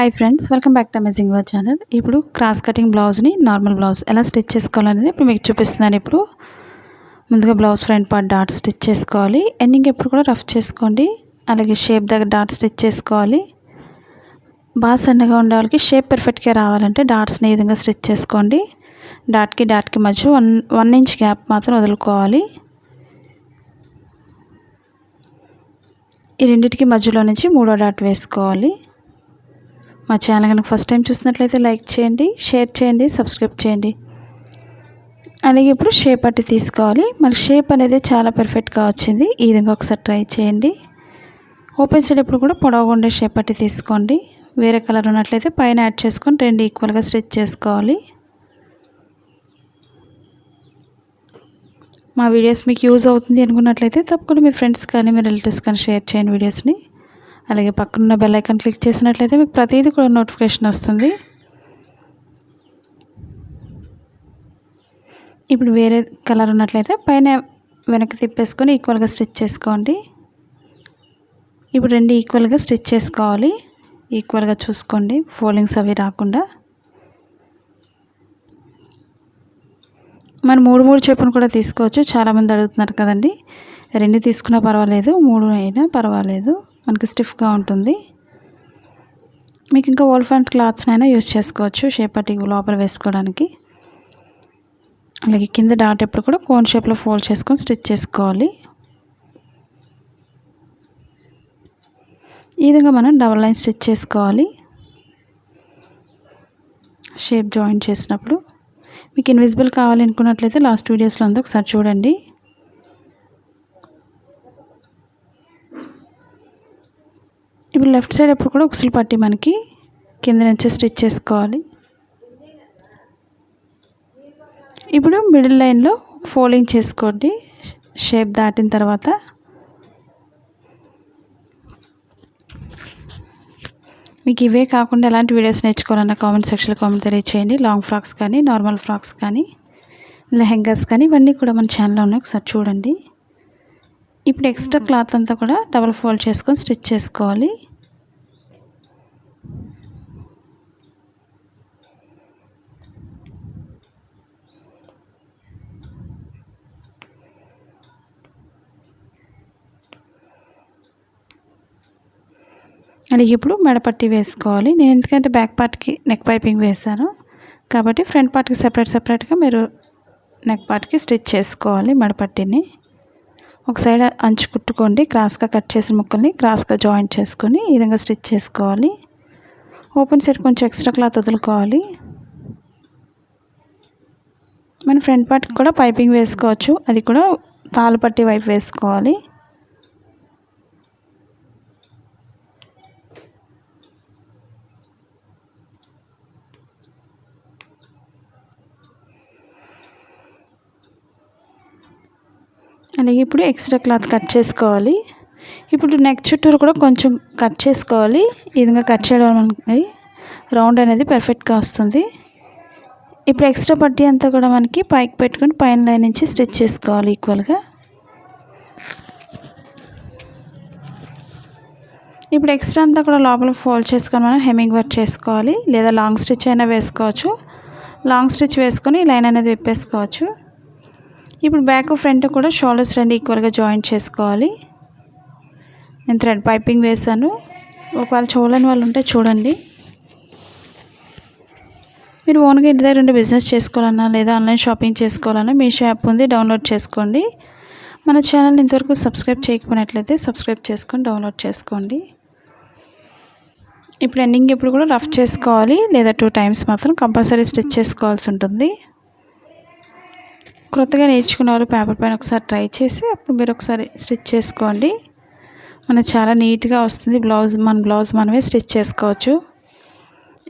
Hi friends, welcome back to amazing work channel. ఇప్పుడు cross cutting బ్లౌజ్ని normal blouse ఎలా stitch చేసుకోవాలనేది ఇప్పుడు మీకు చూపిస్తున్నాను. ఇప్పుడు ముందుగా blouse front part dot stitch చేసుకోవాలి. ఎండింగ్ ఎప్పుడు కూడా రఫ్ చేసుకోండి. అలాగే షేప్ దగ్గర డాట్ స్టిచ్ చేసుకోవాలి. బాగా సన్నగా ఉండే వాళ్ళకి షేప్ పర్ఫెక్ట్గా రావాలంటే డాట్స్ని ఈ విధంగా స్టిచ్ చేసుకోండి. డాట్కి మధ్య వన్ ఇంచ్ గ్యాప్ మాత్రం వదులుకోవాలి. ఈ రెండింటికి మధ్యలో నుంచి మూడో డాట్ వేసుకోవాలి. మా ఛానల్ కనుక ఫస్ట్ టైం చూసినట్లయితే లైక్ చేయండి, షేర్ చేయండి, సబ్స్క్రైబ్ చేయండి. అలాగే ఇప్పుడు షేప్ పట్టి తీసుకోవాలి. మనకి షేప్ అనేది చాలా పర్ఫెక్ట్గా వచ్చింది. ఈ విధంగా ఒకసారి ట్రై చేయండి. ఓపెన్ సైడ్ ఎప్పుడు కూడా పొడవుగా ఉండే షేప్ పట్టి తీసుకోండి. వేరే కలర్ ఉన్నట్లయితే పైన యాడ్ చేసుకొని రెండు ఈక్వల్గా స్టిచ్ చేసుకోవాలి. మా వీడియోస్ మీకు యూజ్ అవుతుంది అనుకున్నట్లయితే తప్పకుండా మీ ఫ్రెండ్స్ కానీ మీ రిలేటివ్స్ కానీ షేర్ చేయండి వీడియోస్ని. అలాగే పక్కనున్న బెల్ ఐకాన్ క్లిక్ చేసినట్లయితే మీకు ప్రతిదీ కూడా నోటిఫికేషన్ వస్తుంది. ఇప్పుడు వేరే కలర్ ఉన్నట్లయితే పైన వెనక్కి తిప్పేసుకొని ఈక్వల్గా స్టిచ్ చేసుకోండి. ఇప్పుడు రెండు ఈక్వల్గా స్టిచ్ చేసుకోవాలి. ఈక్వల్గా చూసుకోండి, ఫోల్డింగ్స్ అవి రాకుండా. మనం మూడు చెప్పును కూడా తీసుకోవచ్చు. చాలామంది అడుగుతున్నారు కదండి. రెండు తీసుకున్నా పర్వాలేదు, మూడు అయినా పర్వాలేదు, మనకి స్టిఫ్గా ఉంటుంది. మీకు ఇంకా ఓల్డ్ ఫ్రంట్ క్లాత్స్నైనా యూజ్ చేసుకోవచ్చు షేప్ పట్టి లోపల వేసుకోవడానికి. అలాగే కింద డాట్ ఎప్పుడు కూడా కోన్ షేప్లో ఫోల్డ్ చేసుకొని స్టిచ్ చేసుకోవాలి. ఈ విధంగా మనం డబల్ లైన్ స్టిచ్ చేసుకోవాలి. షేప్ జాయిన్ చేసినప్పుడు మీకు ఇన్విజిబుల్ కావాలనుకున్నట్లయితే లాస్ట్ వీడియోస్లో ఉంది, ఒకసారి చూడండి. ఇప్పుడు లెఫ్ట్ సైడ్ ఎప్పుడు కూడా ఉక్సులు పట్టి మనకి కింద నుంచి స్టిచ్ చేసుకోవాలి. ఇప్పుడు మిడిల్ లైన్లో ఫోల్డింగ్ చేసుకోండి షేప్ దాటిన తర్వాత. మీకు ఇవే కాకుండా ఎలాంటి వీడియోస్ నేర్చుకోవాలన్న కామెంట్ సెక్షన్లో కామెంట్ తెలియచేయండి. లాంగ్ ఫ్రాక్స్ కానీ, నార్మల్ ఫ్రాక్స్ కానీ, లెహెంగాస్ కానీ ఇవన్నీ కూడా మన ఛానల్లో ఉన్నాయి, ఒకసారి చూడండి. ఇప్పుడు ఎక్స్ట్రా క్లాత్ అంతా కూడా డబల్ ఫోల్డ్ చేసుకొని స్టిచ్ చేసుకోవాలి. అలాగే ఇప్పుడు మెడపట్టి వేసుకోవాలి. నేను ఎందుకంటే బ్యాక్ పార్ట్కి నెక్ పైపింగ్ వేసాను కాబట్టి ఫ్రంట్ పార్ట్కి సెపరేట్గా మీరు నెక్ పార్ట్కి స్టిచ్ చేసుకోవాలి. మెడపట్టిని ఒక సైడ్ అంచు కుట్టుకోండి. క్రాస్గా కట్ చేసిన ముక్కల్ని క్రాస్గా జాయింట్ చేసుకొని ఈ విధంగా స్టిచ్ చేసుకోవాలి. ఓపెన్ సైడ్ కొంచెం ఎక్స్ట్రా క్లాత్ వదులుకోవాలి. మన ఫ్రంట్ పార్ట్కి కూడా పైపింగ్ వేసుకోవచ్చు, అది కూడా తాళ్ళపట్టి వైపు వేసుకోవాలి. అలాగే ఇప్పుడు ఎక్స్ట్రా క్లాత్ కట్ చేసుకోవాలి. ఇప్పుడు నెక్ చుట్టూరు కూడా కొంచెం కట్ చేసుకోవాలి. ఈ విధంగా కట్ చేయడం మనకి రౌండ్ అనేది పర్ఫెక్ట్గా వస్తుంది. ఇప్పుడు ఎక్స్ట్రా పట్టి అంతా కూడా మనకి పైకి పెట్టుకొని పైన లైన్ నుంచి స్టిచ్ చేసుకోవాలి ఈక్వల్గా. ఇప్పుడు ఎక్స్ట్రా అంతా కూడా లోపల ఫోల్డ్ చేసుకొని మనం హెమ్మింగ్ వర్క్ చేసుకోవాలి, లేదా లాంగ్ స్టిచ్ అయినా వేసుకోవచ్చు. లాంగ్ స్టిచ్ వేసుకొని లైన్ అనేది విప్పేసుకోవచ్చు. ఇప్పుడు బ్యాక్ ఫ్రంట్ కూడా షోల్డర్స్ రెండు ఈక్వల్గా జాయింట్ చేసుకోవాలి. నేను థ్రెడ్ పైపింగ్ వేసాను, ఒకవేళ చూడలేని వాళ్ళు ఉంటే చూడండి. మీరు ఓన్గా ఇంటి దగ్గర ఉండి బిజినెస్ చేసుకోవాలన్నా లేదా ఆన్లైన్ షాపింగ్ చేసుకోవాలన్నా మీషో యాప్ ఉంది, డౌన్లోడ్ చేసుకోండి. మన ఛానల్ని ఇంతవరకు సబ్స్క్రైబ్ చేయకపోయినట్లయితే సబ్స్క్రైబ్ చేసుకొని డౌన్లోడ్ చేసుకోండి. ఇప్పుడు ఎండింగ్ ఎప్పుడు కూడా రఫ్ చేసుకోవాలి, లేదా 2 టైమ్స్ మాత్రం కంపల్సరీ స్టిచ్ చేసుకోవాల్సి ఉంటుంది. కొత్తగా నేర్చుకున్న వాళ్ళు పేపర్ పైన ఒకసారి ట్రై చేసి అప్పుడు మీరు ఒకసారి స్టిచ్ చేసుకోండి. మనకు చాలా నీట్గా వస్తుంది బ్లౌజ్. మన బ్లౌజ్ మనమే స్టిచ్ చేసుకోవచ్చు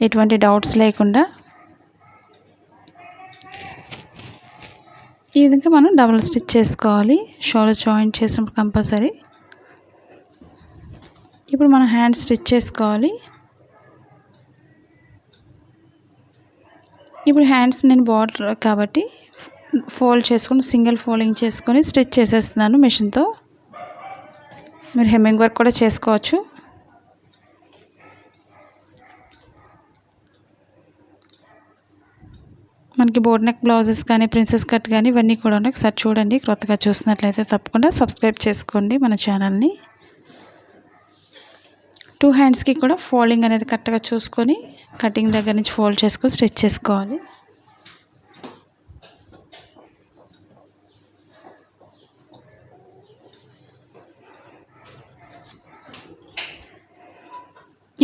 ఎటువంటి డౌట్స్ లేకుండా. ఈ విధంగా మనం డబుల్ స్టిచ్ చేసుకోవాలి షోల్డర్ జాయింట్ చేసినప్పుడు కంపల్సరీ. ఇప్పుడు మనం హ్యాండ్ స్టిచ్ చేసుకోవాలి. ఇప్పుడు హ్యాండ్స్ నేను బార్డర్ కాబట్టి ఫోల్డ్ చేసుకొని సింగిల్ ఫోల్డింగ్ చేసుకొని స్టిచ్ చేసేస్తున్నాను మిషన్తో. మీరు హెమ్మింగ్ వర్క్ కూడా చేసుకోవచ్చు. మనకి బోట్ నెక్ బ్లౌజెస్ కానీ ప్రిన్సెస్ కట్ కానీ ఇవన్నీ కూడా ఉన్నాయి. ఒకసారి చూడండి. కొత్తగా చూసినట్లయితే తప్పకుండా సబ్స్క్రైబ్ చేసుకోండి మన ఛానల్ని. 2 హ్యాండ్స్కి కూడా ఫోల్డింగ్ అనేది కరెక్ట్గా చూసుకొని కటింగ్ దగ్గర నుంచి ఫోల్డ్ చేసుకొని స్టిచ్ చేసుకోవాలి.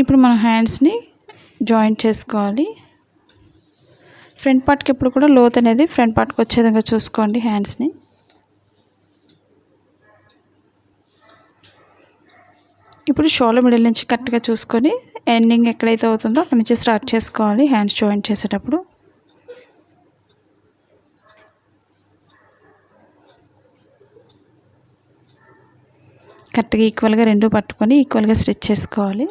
ఇప్పుడు మన హ్యాండ్స్ని జాయింట్ చేసుకోవాలి. ఫ్రంట్ పార్ట్కి ఎప్పుడు కూడా లోత్ అనేది ఫ్రంట్ పార్ట్కి వచ్చే విధంగా చూసుకోండి హ్యాండ్స్ని. ఇప్పుడు షోల్డర్ మిడిల్ నుంచి కరెక్ట్గా చూసుకొని ఎండింగ్ ఎక్కడైతే అవుతుందో అక్కడి నుంచి స్టార్ట్ చేసుకోవాలి హ్యాండ్స్ జాయింట్ చేసేటప్పుడు. కరెక్ట్గా ఈక్వల్గా రెండు పట్టుకొని ఈక్వల్గా స్టిచ్ చేసుకోవాలి.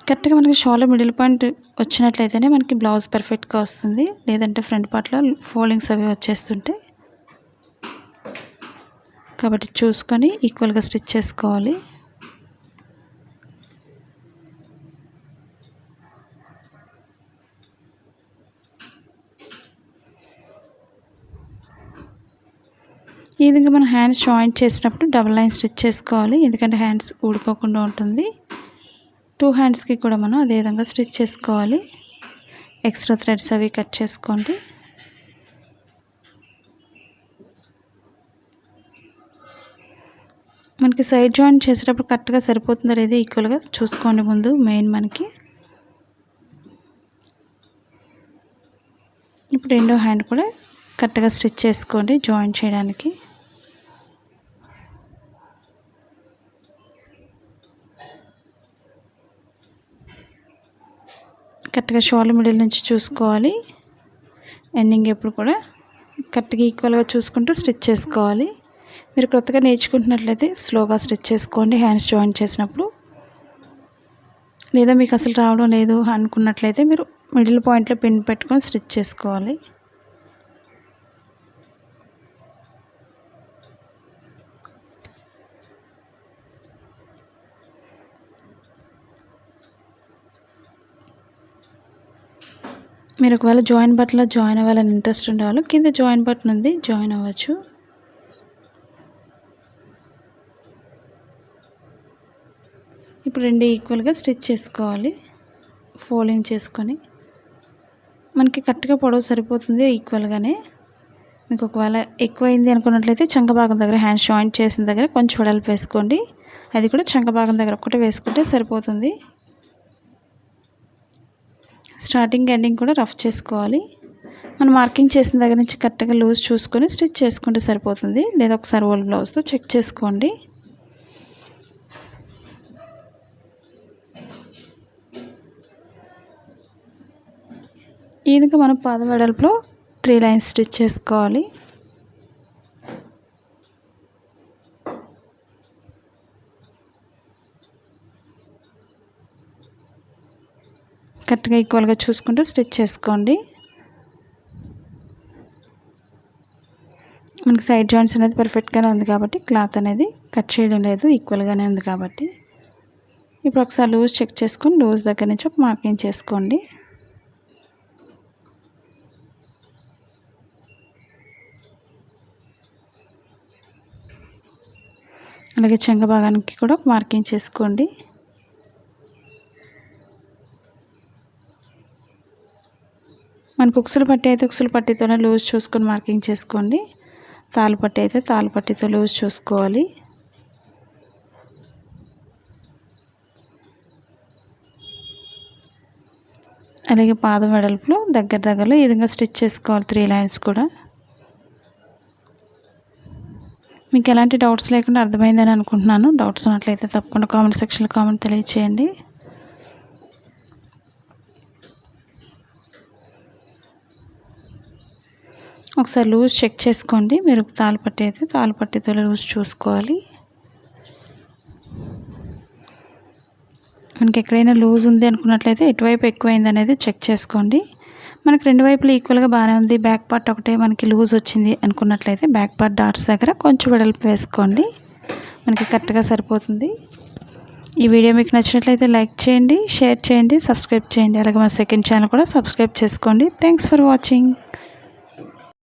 కరెక్ట్గా మనకి షోల్డర్ మిడిల్ పాయింట్ వచ్చినట్లయితేనే మనకి బ్లౌజ్ పర్ఫెక్ట్గా వస్తుంది. లేదంటే ఫ్రంట్ పార్ట్లో ఫోల్డింగ్స్ అవి వచ్చేస్తుంటాయి. కాబట్టి చూసుకొని ఈక్వల్గా స్టిచ్ చేసుకోవాలి. ఈ విధంగా మనం హ్యాండ్స్ జాయింట్ చేసినప్పుడు డబుల్ లైన్ స్టిచ్ చేసుకోవాలి. ఎందుకంటే హ్యాండ్స్ ఊడిపోకుండా ఉంటుంది. 2 హ్యాండ్స్కి కూడా మనం అదే విధంగా స్టిచ్ చేసుకోవాలి. ఎక్స్ట్రా థ్రెడ్స్ అవి కట్ చేసుకోండి. మనకి సైడ్ జాయింట్ చేసేటప్పుడు కరెక్ట్గా సరిపోతుందో లేదో ఈక్వల్గా చూసుకోండి ముందు మెయిన్ మనకి. ఇప్పుడు రెండో హ్యాండ్ కూడా కరెక్ట్గా స్టిచ్ చేసుకోండి జాయింట్ చేయడానికి. కరెక్ట్గా షోల్డర్ మిడిల్ నుంచి చూసుకోవాలి. ఎండింగ్ ఎప్పుడు కూడా కరెక్ట్గా ఈక్వల్గా చూసుకుంటూ స్టిచ్ చేసుకోవాలి. మీరు కొత్తగా నేర్చుకుంటున్నట్లయితే స్లోగా స్టిచ్ చేసుకోండి హ్యాండ్స్ జాయింట్ చేసినప్పుడు. లేదా మీకు అసలు రావడం లేదు అనుకున్నట్లయితే మీరు మిడిల్ పాయింట్లో పిన్ పెట్టుకొని స్టిచ్ చేసుకోవాలి. మీరు ఒకవేళ జాయిన్ బటన్లో జాయిన్ అవ్వాలని ఇంట్రెస్ట్ ఉండేవాళ్ళు కింద జాయిన్ బటన్ ఉంది, జాయిన్ అవ్వచ్చు. ఇప్పుడు రెండు ఈక్వల్గా స్టిచ్ చేసుకోవాలి ఫోల్డింగ్ చేసుకొని. మనకి కరెక్ట్గా పొడవు సరిపోతుంది ఈక్వల్గానే. మీకు ఒకవేళ ఎక్కువైంది అనుకున్నట్లయితే చంక భాగం దగ్గర హ్యాండ్స్ జాయింట్ చేసిన దగ్గర కొంచెం వెడల్పు వేసుకోండి. అది కూడా చంక భాగం దగ్గర ఒక్కటే వేసుకుంటే సరిపోతుంది. స్టార్టింగ్ ఎండింగ్ కూడా రఫ్ చేసుకోవాలి. మనం మార్కింగ్ చేసిన దగ్గర నుంచి కరెక్ట్గా లూజ్ చూసుకొని స్టిచ్ చేసుకుంటే సరిపోతుంది. లేదా ఒకసారి ఓల్డ్ బ్లౌజ్తో చెక్ చేసుకోండి. ఈ విధంగా మనం పాదం వెడల్పులో 3 లైన్స్ స్టిచ్ చేసుకోవాలి. కరెక్ట్గా ఈక్వల్గా చూసుకుంటూ స్టిచ్ చేసుకోండి. మనకి సైడ్ జాయింట్స్ అనేది పర్ఫెక్ట్గానే ఉంది కాబట్టి క్లాత్ అనేది కట్ చేయడం లేదు, ఈక్వల్గానే ఉంది కాబట్టి. ఇప్పుడు ఒకసారి లూజ్ చెక్ చేసుకొని లూజ్ దగ్గర నుంచి ఒక మార్కింగ్ చేసుకోండి. అలాగే చెంగ భాగానికి కూడా ఒక మార్కింగ్ చేసుకోండి. మనకు ఉక్సులు పట్టి అయితే ఉక్సులు పట్టితోనే లూజ్ చూసుకొని మార్కింగ్ చేసుకోండి. తాళ్ళు పట్టి అయితే తాళ్ళు పట్టితో లూజ్ చూసుకోవాలి. అలాగే పాదం వెడల్పులో దగ్గరలో ఈ విధంగా స్టిచ్ చేసుకోవాలి 3 లైన్స్ కూడా. మీకు ఎలాంటి డౌట్స్ లేకుండా అర్థమైందని అనుకుంటున్నాను. డౌట్స్ ఉన్నట్లయితే తప్పకుండా కామెంట్ సెక్షన్లో కామెంట్ తెలియచేయండి. ఒకసారి లూజ్ చెక్ చేసుకోండి. మీరు తాళ్ళు పట్టి అయితే తాళ్ళు పట్టితో లూజ్ చూసుకోవాలి. మనకి ఎక్కడైనా లూజ్ ఉంది అనుకున్నట్లయితే ఎటువైపు ఎక్కువైంది అనేది చెక్ చేసుకోండి. మనకి రెండు వైపులు ఈక్వల్గా బాగానే ఉంది, బ్యాక్ పార్ట్ ఒకటే మనకి లూజ్ వచ్చింది అనుకున్నట్లయితే బ్యాక్ పార్ట్ డాట్స్ దగ్గర కొంచెం వెడల్పు వేసుకోండి. మనకి కరెక్ట్గా సరిపోతుంది. ఈ వీడియో మీకు నచ్చినట్లయితే లైక్ చేయండి, షేర్ చేయండి, సబ్స్క్రైబ్ చేయండి. అలాగే మా సెకండ్ ఛానల్ కూడా సబ్స్క్రైబ్ చేసుకోండి. Thanks for watching.